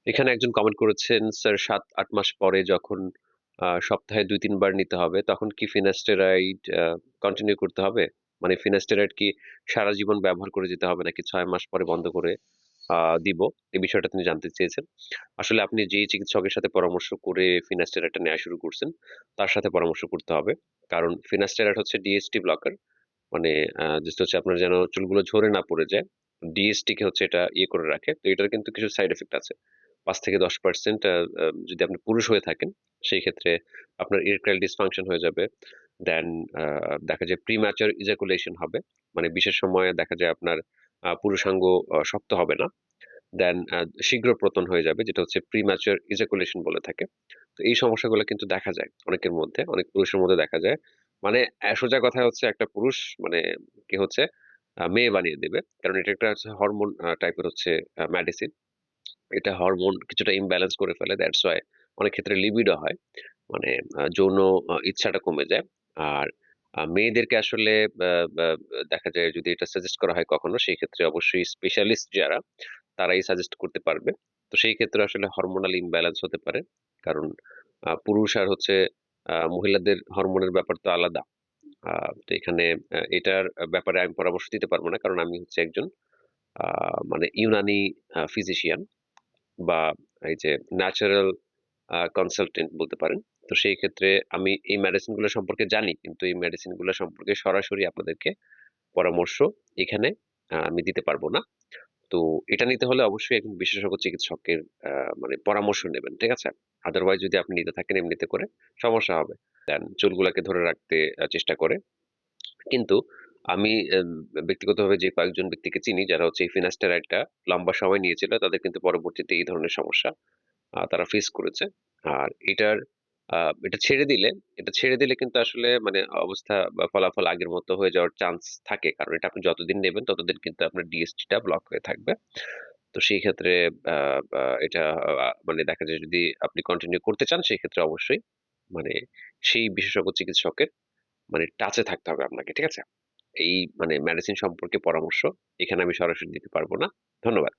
এখানে একজন কমেন্ট করেছেন, স্যার ৭-৮ মাস পরে যখন সপ্তাহে ২-৩ বার নিতে হবে তখন কি ফিনাস্টেরয়েড কন্টিনিউ করতে হবে? মানে ফিনাস্টেরয়েড কি সারা জীবন ব্যবহার করে যেতে হবে নাকি ৬ মাস পরে বন্ধ করে দিব? এই বিষয়টা তিনি জানতে চেয়েছেন। আসলে আপনি যেই চিকিৎসকের সাথে পরামর্শ করে ফিনাস্টেরয়েডটা নেয়া শুরু করছেন, তার সাথে পরামর্শ করতে হবে। কারণ ফিনাস্টেরয়েড হচ্ছে ডিএসটি ব্লকার। মানে জাস্ট হচ্ছে আপনার যেন চুলগুলো ঝরে না পড়ে যায়। ডিএসটি কে হচ্ছে এটা ইয়ে করে রাখে। তো এটার কিন্তু কিছু সাইড ইফেক্ট আছে। ৫-১০% যদি আপনি পুরুষ হয়ে থাকেন, সেই ক্ষেত্রে আপনার ইরেকটাইল ডিসফাংশন হয়ে যাবে। দেন দেখা যায় প্রিম্যাচার ইজাকুলেশন হবে। মানে বিশেষ সময়ে দেখা যায় আপনার পুরুষাঙ্গ শক্ত হবে না। দেন শীঘ্র পতন হয়ে যাবে যেটা হচ্ছে প্রিম্যাচার ইজাকুলেশন বলে থাকে। তো এই সমস্যাগুলো কিন্তু দেখা যায় অনেকের মধ্যে, অনেক পুরুষের মধ্যে দেখা যায়। মানে সোজা কথা হচ্ছে একটা পুরুষ মানে কি হচ্ছে মেয়ে বানিয়ে দেবে। কারণ এটা একটা হচ্ছে হরমোন টাইপের হচ্ছে মেডিসিন। এটা হরমোন কিছুটা ইমব্যালেন্স করে ফেলে। দ্যাটস ওয়াই অনেক ক্ষেত্রে লিবিডো হয়। মানে যৌন ইচ্ছাটা কমে যায়। আর মেয়েদেরকে আসলে আ বা দেখা যায় যদি এটা সাজেস্ট করা হয় কখনো সেই ক্ষেত্রে অবশ্যই স্পেশালিস্ট যারা তারাই সাজেস্ট করতে পারবে। তো সেই ক্ষেত্রে আসলে হরমোনাল ইমব্যালেন্স হতে পারে। কারণ পুরুষ আর হচ্ছে মহিলাদের হরমোনের ব্যাপার তো আলাদা। তো এখানে এটার ব্যাপারে আমি পরামর্শ দিতে পারব না। কারণ আমি হচ্ছে একজন আ মানে ইউনানি ফিজিশিয়ান বা এই যে ন্যাচারাল কনসালটেন্ট বলতে পারেন। তো সেই ক্ষেত্রে আমি এই মেডিসিন গুলো সম্পর্কে জানি। কিন্তু এই মেডিসিন গুলো সম্পর্কে সরাসরি আপনাদেরকে পরামর্শ এখানে আমি দিতে পারব না। তো এটা নিতে হলে অবশ্যই একজন বিশেষজ্ঞ চিকিৎসকের মানে পরামর্শ নেবেন। ঠিক আছে? আদারওয়াইজ যদি আপনি নিতে থাকেন এমনিতে করে সমস্যা হবে। দেন চুলগুলাকে ধরে রাখতে চেষ্টা করে। কিন্তু আমি ব্যক্তিগতভাবে যে কয়েকজন ব্যক্তিকে চিনি যারা হচ্ছে এই ফিনাস্টেরয়েডটা লম্বা সময় নিয়েছিল তাদের কিন্তু পরবর্তীতে এই ধরনের সমস্যা তারা ফেস করেছে। আর এটা ছেড়ে দিলে কিন্তু আসলে মানে অবস্থা বা ফলাফল আগের মতো হয়ে যাওয়ার চান্স থাকে। কারণ এটা আপনি যতদিন নেবেন ততদিন কিন্তু আপনার ডিএসটি টা ব্লক হয়ে থাকবে। তো সেই ক্ষেত্রে আ আ এটা মানে দেখা যায় যদি আপনি কন্টিনিউ করতে চান সেক্ষেত্রে অবশ্যই মানে সেই বিশেষজ্ঞ চিকিৎসকের মানে টাচে থাকতে হবে আপনাকে। ঠিক আছে? এই মানে মেডিসিন সম্পর্কে পরামর্শ এখানে আমি সরাসরি দিতে পারব না। ধন্যবাদ।